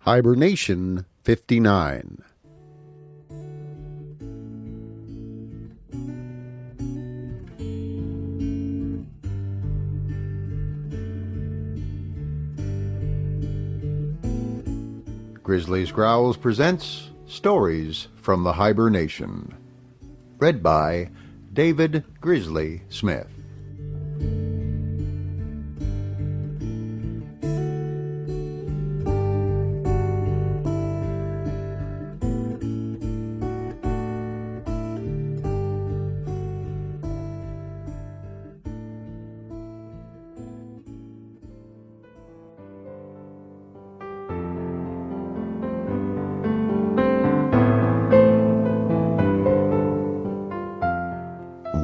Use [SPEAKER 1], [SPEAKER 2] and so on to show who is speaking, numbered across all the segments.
[SPEAKER 1] Hiber-Nation 59. Grizzly's Growls presents Stories from the Hiber-Nation. Read by David Grizzly Smith.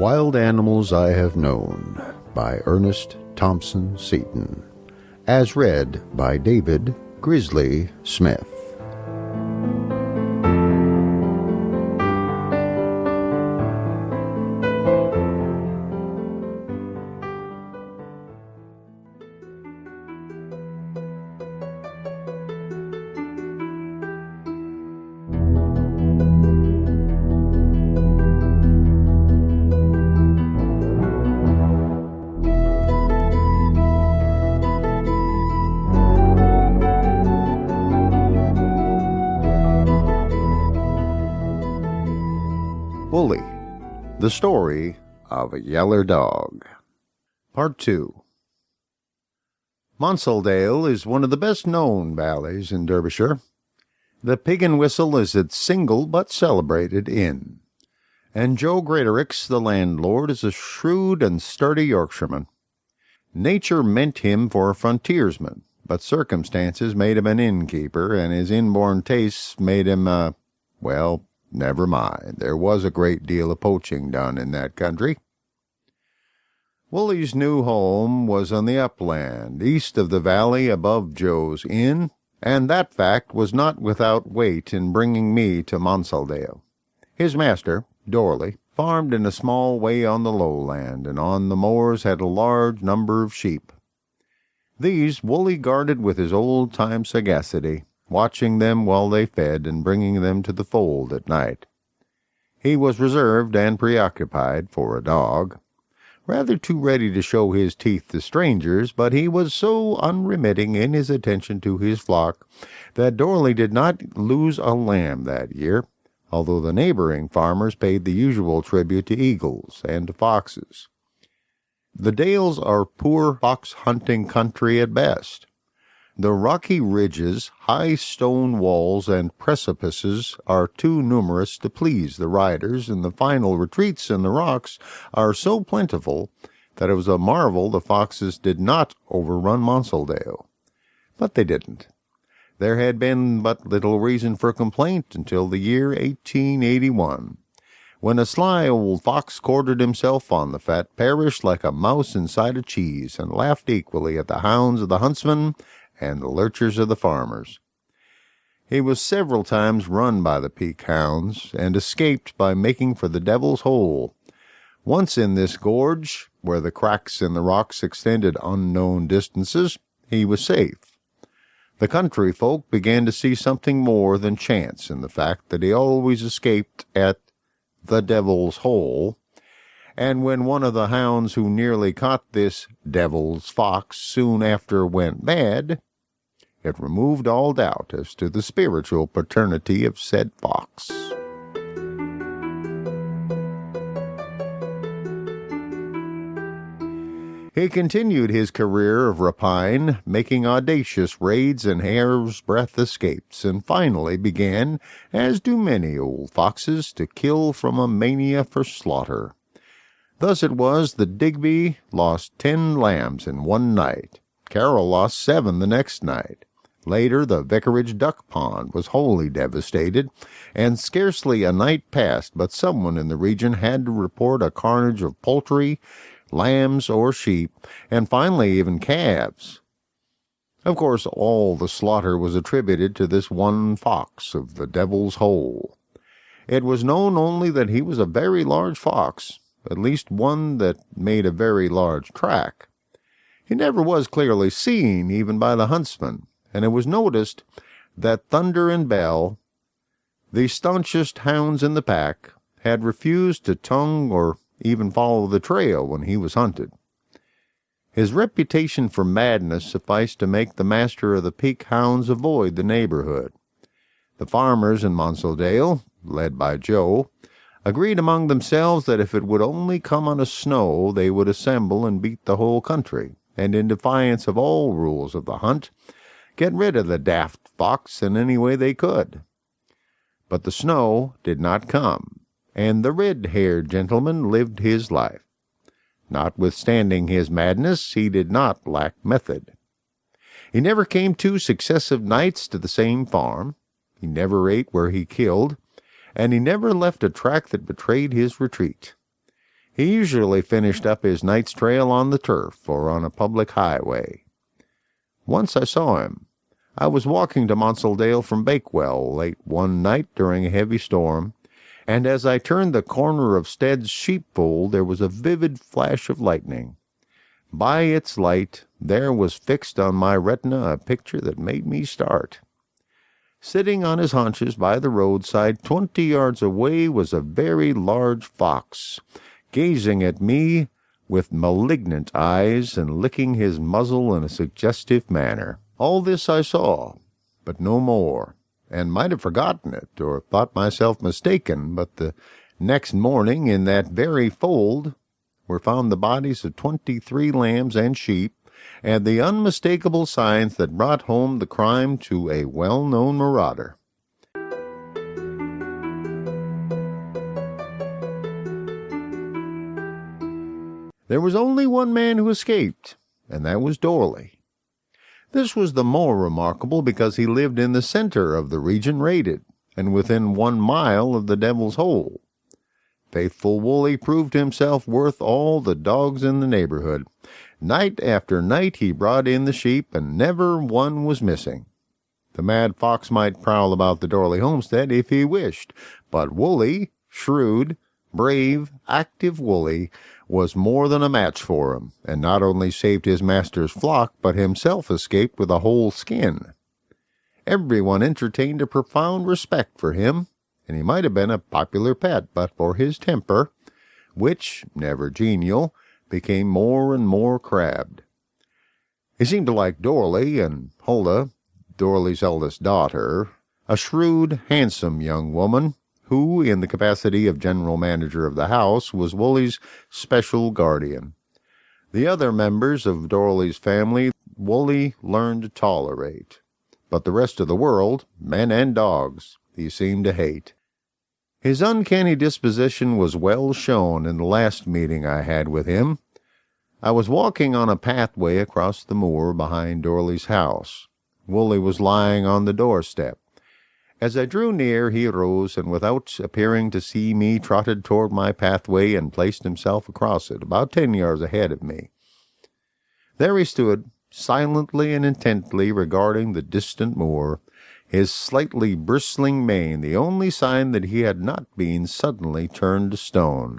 [SPEAKER 1] Wild Animals I Have Known by Ernest Thompson Seton, as read by David Grizzly Smith. WULLY, the story of a Yaller dog. Part 2. Monsaldale is one of the best-known valleys in Derbyshire. The Pig and Whistle is its single but celebrated inn, and Joe Greatorix, the landlord, is a shrewd and sturdy Yorkshireman. Nature meant him for a frontiersman, but circumstances made him an innkeeper, and his inborn tastes made him well, never mind. There was a great deal of poaching done in that country. Wully's new home was on the upland, east of the valley above Joe's inn, and that fact was not without weight in bringing me to Monsaldale. His master, Dorley, farmed in a small way on the lowland, and on the moors had a large number of sheep. These Wully guarded with his old-time sagacity, watching them while they fed and bringing them to the fold at night. He was reserved and preoccupied for a dog, rather too ready to show his teeth to strangers, but he was so unremitting in his attention to his flock that Dorley did not lose a lamb that year, although the neighboring farmers paid the usual tribute to eagles and to foxes. The dales are poor fox-hunting country at best. The rocky ridges, high stone walls, and precipices are too numerous to please the riders, and the final retreats in the rocks are so plentiful that it was a marvel the foxes did not overrun Monsaldale. But they didn't. There had been but little reason for complaint until the year 1881, when a sly old fox quartered himself on the fat parish like a mouse inside a cheese, and laughed equally at the hounds of the huntsmen and the lurchers of the farmers. He was several times run by the peak hounds, and escaped by making for the Devil's Hole. Once in this gorge, where the cracks in the rocks extended unknown distances, he was safe. The country folk began to see something more than chance in the fact that he always escaped at the Devil's Hole, and when one of the hounds who nearly caught this devil's fox soon after went mad, it removed all doubt as to the spiritual paternity of said fox. He continued his career of rapine, making audacious raids and hair's-breadth escapes, and finally began, as do many old foxes, to kill from a mania for slaughter. Thus it was that Digby lost 10 lambs in one night. Carroll lost 7 the next night. Later, the vicarage duck pond was wholly devastated, and scarcely a night passed but someone in the region had to report a carnage of poultry, lambs or sheep, and finally even calves. Of course, all the slaughter was attributed to this one fox of the Devil's Hole. It was known only that he was a very large fox, at least one that made a very large track. He never was clearly seen, even by the huntsman, and it was noticed that Thunder and Bell, the staunchest hounds in the pack, had refused to tongue or even follow the trail when he was hunted. His reputation for madness sufficed to make the master of the Peak hounds avoid the neighborhood. The farmers in Monsaldale, led by Joe, agreed among themselves that if it would only come on a snow, they would assemble and beat the whole country, and in defiance of all rules of the hunt, get rid of the daft fox in any way they could. But the snow did not come, and the red-haired gentleman lived his life. Notwithstanding his madness, he did not lack method. He never came 2 successive nights to the same farm. He never ate where he killed, and he never left a track that betrayed his retreat. He usually finished up his night's trail on the turf or on a public highway. Once I saw him. I was walking to Monsaldale from Bakewell late one night during a heavy storm, and as I turned the corner of Stead's sheepfold there was a vivid flash of lightning. By its light there was fixed on my retina a picture that made me start. Sitting on his haunches by the roadside 20 yards away was a very large fox, gazing at me with malignant eyes and licking his muzzle in a suggestive manner. All this I saw, but no more, and might have forgotten it, or thought myself mistaken, but the next morning in that very fold were found the bodies of 23 lambs and sheep, and the unmistakable signs that brought home the crime to a well-known marauder. There was only one man who escaped, and that was Dorley. This was the more remarkable because he lived in the center of the region raided, and within 1 mile of the Devil's Hole. Faithful Wully proved himself worth all the dogs in the neighborhood. Night after night he brought in the sheep, and never one was missing. The mad fox might prowl about the Dorley homestead if he wished, but Wully, shrewd, brave, active Wully, was more than a match for him, and not only saved his master's flock, but himself escaped with a whole skin. Everyone entertained a profound respect for him, and he might have been a popular pet but for his temper, which, never genial, became more and more crabbed. He seemed to like Dorley, and Huldah, Dorley's eldest daughter, a shrewd, handsome young woman, who, in the capacity of general manager of the house, was Wully's special guardian. The other members of Dorley's family Wully learned to tolerate, but the rest of the world, men and dogs, he seemed to hate. His uncanny disposition was well shown in the last meeting I had with him. I was walking on a pathway across the moor behind Dorley's house. Wully was lying on the doorstep. As I drew near, he arose, and without appearing to see me, trotted toward my pathway and placed himself across it, about 10 yards ahead of me. There he stood, silently and intently regarding the distant moor, his slightly bristling mane the only sign that he had not been suddenly turned to stone.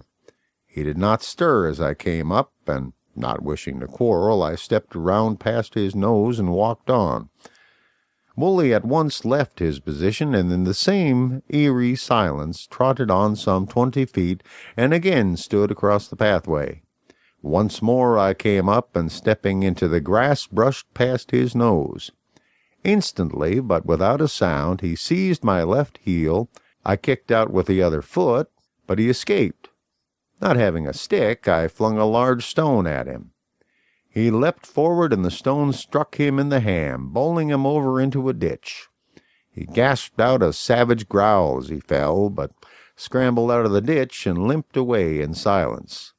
[SPEAKER 1] He did not stir as I came up, and, not wishing to quarrel, I stepped around past his nose and walked on. Wully at once left his position, and in the same eerie silence trotted on some 20 feet, and again stood across the pathway. Once more I came up, and stepping into the grass, brushed past his nose. Instantly, but without a sound, he seized my left heel. I kicked out with the other foot, but he escaped. Not having a stick, I flung a large stone at him. He leapt forward, and the stone struck him in the ham, bowling him over into a ditch. He gasped out a savage growl as he fell, but scrambled out of the ditch and limped away in silence.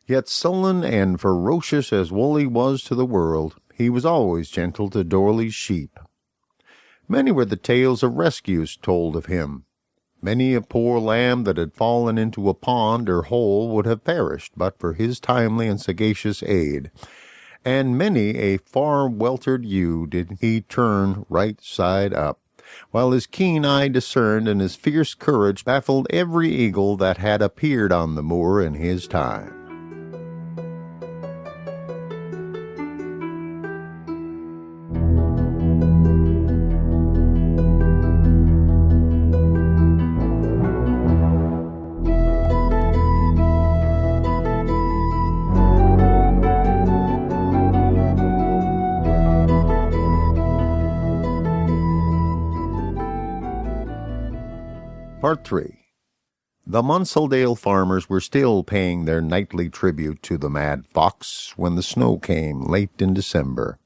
[SPEAKER 1] Yet sullen and ferocious as Wully was to the world, he was always gentle to Dorley's sheep. Many were the tales of rescues told of him. Many a poor lamb that had fallen into a pond or hole would have perished but for his timely and sagacious aid, and many a far-weltered ewe did he turn right side up, while his keen eye discerned and his fierce courage baffled every eagle that had appeared on the moor in his time. Part 3. The Monsaldale farmers were still paying their nightly tribute to the mad fox when the snow came late in December.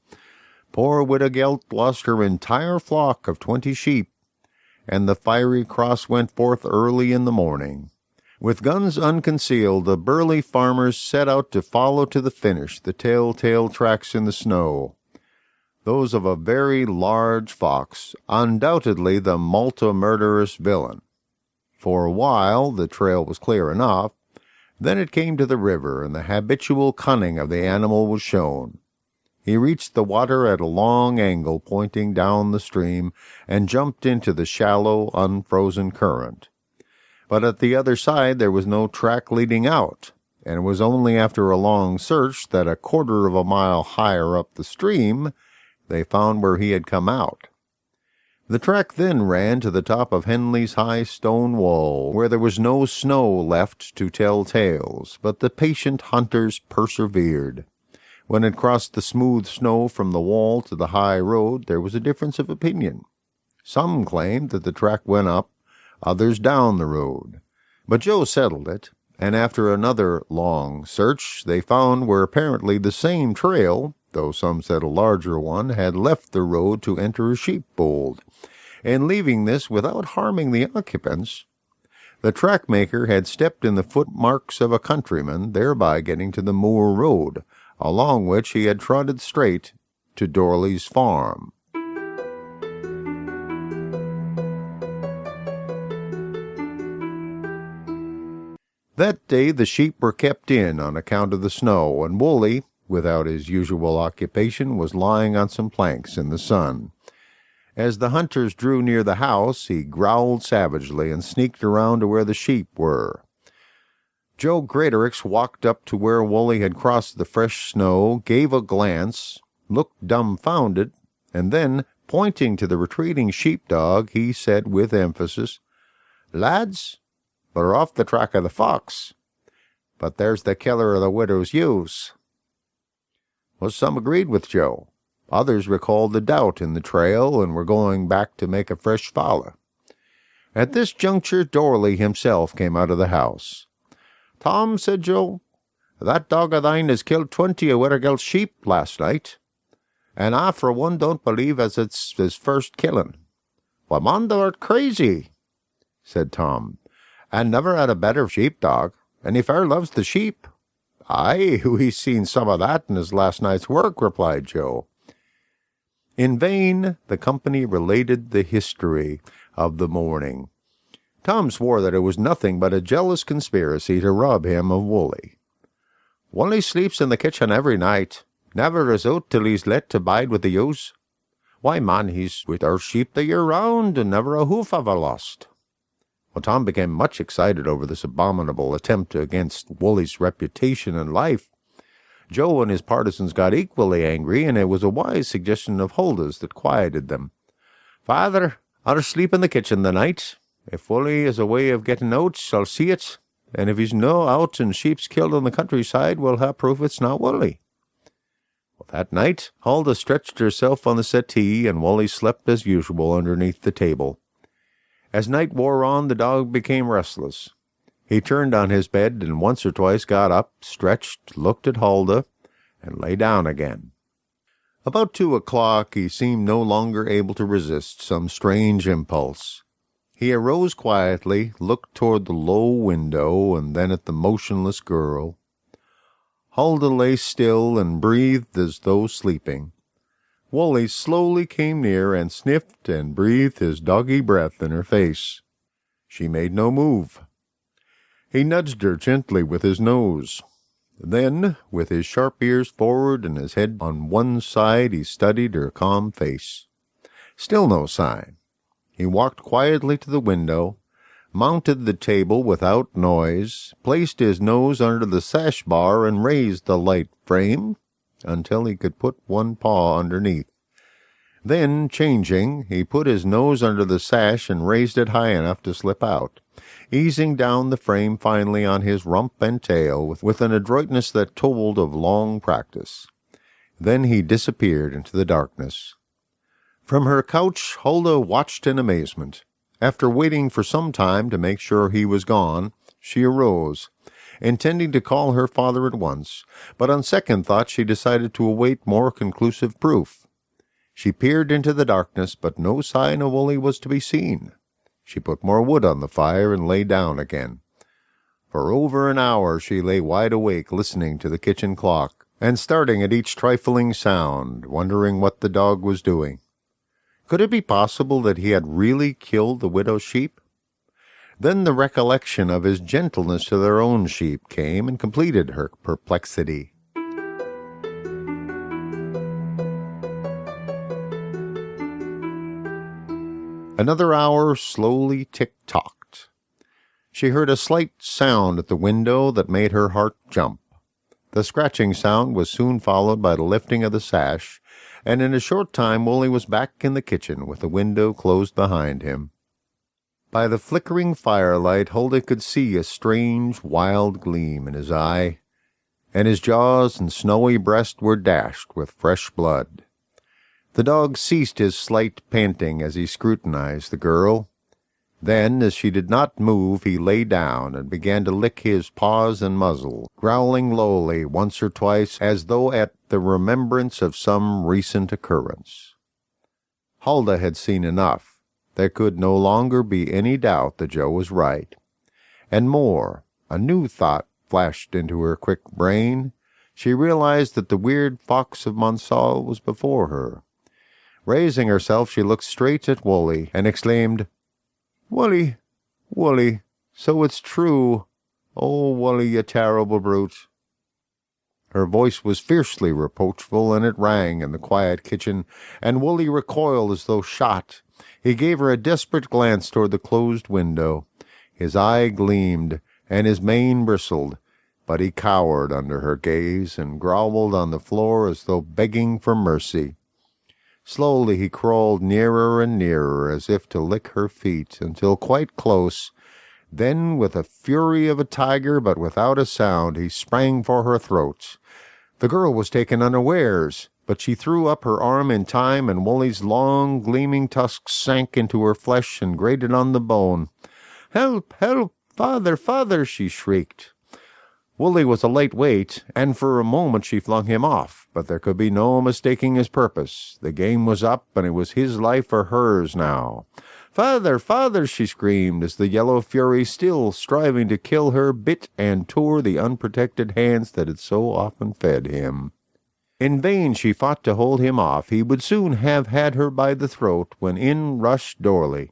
[SPEAKER 1] Poor widow Gelt lost her entire flock of 20 sheep, and the fiery cross went forth early in the morning. With guns unconcealed, the burly farmers set out to follow to the finish the telltale tracks in the snow, those of a very large fox, undoubtedly the multi-murderous villain. For a while the trail was clear enough. Then it came to the river, and the habitual cunning of the animal was shown. He reached the water at a long angle pointing down the stream, and jumped into the shallow, unfrozen current. But at the other side there was no track leading out, and it was only after a long search that a quarter of a mile higher up the stream they found where he had come out. The track then ran to the top of Henley's high stone wall, where there was no snow left to tell tales, but the patient hunters persevered. When it crossed the smooth snow from the wall to the high road, there was a difference of opinion. Some claimed that the track went up, others down the road. But Joe settled it, and after another long search, they found where apparently the same trail, though some said a larger one, had left the road to enter a sheepfold, and leaving this without harming the occupants. The track-maker had stepped in the footmarks of a countryman, thereby getting to the moor road, along which he had trotted straight to Dorley's farm. That day the sheep were kept in on account of the snow, and Wully, without his usual occupation, was lying on some planks in the sun. As the hunters drew near the house, he growled savagely and sneaked around to where the sheep were. Joe Greatorex walked up to where Wully had crossed the fresh snow, gave a glance, looked dumbfounded, and then, pointing to the retreating sheepdog, he said with emphasis, "Lads, we're off the track of the fox, but there's the killer of the widow's ewes." Well, some agreed with Joe. Others recalled the doubt in the trail and were going back to make a fresh follow. At this juncture Dorley himself came out of the house. "Tom," said Joe, "that dog of thine has killed 20 of Widdergelt's sheep last night, and I for one don't believe as it's his first killing." "Why, man, thou art crazy," said Tom, "and never had a better sheepdog, and he fair loves the sheep." "Aye, we've seen some of that in his last night's work," replied Joe. In vain the company related the history of the morning. Tom swore that it was nothing but a jealous conspiracy to rob him of Wully. "Wully sleeps in the kitchen every night, never is out till he's let to bide with the ewes. Why, man, he's with our sheep the year round, and never a hoof ever lost." Well, Tom became much excited over this abominable attempt against Wully's reputation and life. Joe and his partisans got equally angry, and it was a wise suggestion of Huldah's that quieted them. "Father, I'll sleep in the kitchen the night. If Wully is a way of getting out, I'll see it, and if he's no out and sheep's killed on the countryside, we'll have proof it's not Wully." Well, that night Huldah stretched herself on the settee, and Wully slept as usual underneath the table. As night wore on, the dog became restless. He turned on his bed and once or twice got up, stretched, looked at Huldah, and lay down again. About 2:00 he seemed no longer able to resist some strange impulse. He arose quietly, looked toward the low window, and then at the motionless girl. Huldah lay still and breathed as though sleeping. Wully slowly came near and sniffed and breathed his doggy breath in her face. She made no move. He nudged her gently with his nose. Then, with his sharp ears forward and his head on one side, he studied her calm face. Still no sign. He walked quietly to the window, mounted the table without noise, placed his nose under the sash bar, and raised the light frame until he could put one paw underneath. Then, changing, he put his nose under the sash and raised it high enough to slip out, easing down the frame finally on his rump and tail with an adroitness that told of long practice. Then he disappeared into the darkness. From her couch Huldah watched in amazement. After waiting for some time to make sure he was gone, she arose, intending to call her father at once, but on second thought she decided to await more conclusive proof. She peered into the darkness, but no sign of Wully was to be seen. She put more wood on the fire and lay down again. For over an hour she lay wide awake, listening to the kitchen clock, and starting at each trifling sound, wondering what the dog was doing. Could it be possible that he had really killed the widow's sheep? Then the recollection of his gentleness to their own sheep came and completed her perplexity. Another hour slowly tick-tocked. She heard a slight sound at the window that made her heart jump. The scratching sound was soon followed by the lifting of the sash, and in a short time Wully was back in the kitchen with the window closed behind him. By the flickering firelight Huldah could see a strange, wild gleam in his eye, and his jaws and snowy breast were dashed with fresh blood. The dog ceased his slight panting as he scrutinized the girl. Then, as she did not move, he lay down and began to lick his paws and muzzle, growling lowly once or twice as though at the remembrance of some recent occurrence. Huldah had seen enough. There could no longer be any doubt that Joe was right. And more, a new thought flashed into her quick brain. She realized that the weird fox of Monsall was before her. Raising herself, she looked straight at Wully and exclaimed, "Wully, Wully, so it's true. Oh, Wully, you terrible brute." Her voice was fiercely reproachful, and it rang in the quiet kitchen, and Wully recoiled as though shot. He gave her a desperate glance toward the closed window. His eye gleamed, and his mane bristled, but he cowered under her gaze and growled on the floor as though begging for mercy. Slowly he crawled nearer and nearer, as if to lick her feet, until quite close. Then, with the fury of a tiger, but without a sound, he sprang for her throat. The girl was taken unawares, but she threw up her arm in time, and Wully's long, gleaming tusks sank into her flesh and grated on the bone. "Help! Help! Father! Father!" she shrieked. Wully was a light weight, and for a moment she flung him off, but there could be no mistaking his purpose. The game was up, and it was his life or hers now. "Father! Father!" she screamed, as the yellow fury, still striving to kill her, bit and tore the unprotected hands that had so often fed him. In vain she fought to hold him off. He would soon have had her by the throat, when in rushed Dorley.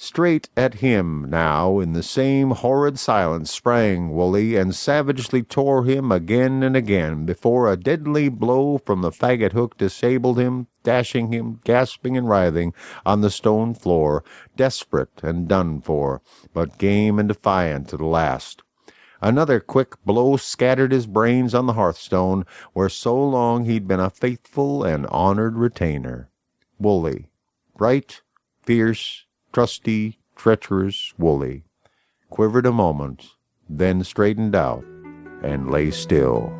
[SPEAKER 1] Straight at him now, in the same horrid silence, sprang Wully, and savagely tore him again and again, before a deadly blow from the faggot hook disabled him, dashing him, gasping and writhing, on the stone floor, desperate and done for, but game and defiant to the last. Another quick blow scattered his brains on the hearthstone, where so long he'd been a faithful and honored retainer. Wully, bright, fierce, trusty, treacherous Wully, quivered a moment, then straightened out and lay still.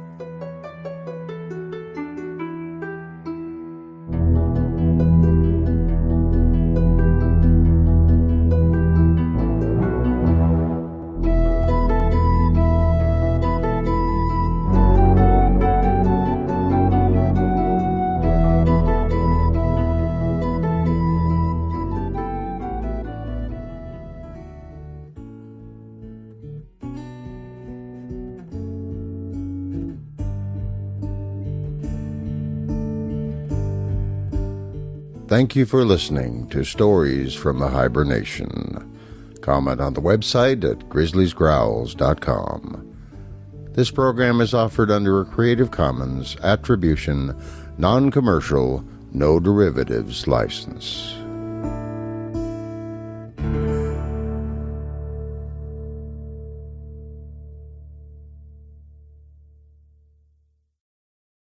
[SPEAKER 1] Thank you for listening to Stories from the Hiber-Nation. Comment on the website at grizzliesgrowls.com. This program is offered under a Creative Commons Attribution, Non-Commercial, No Derivatives license.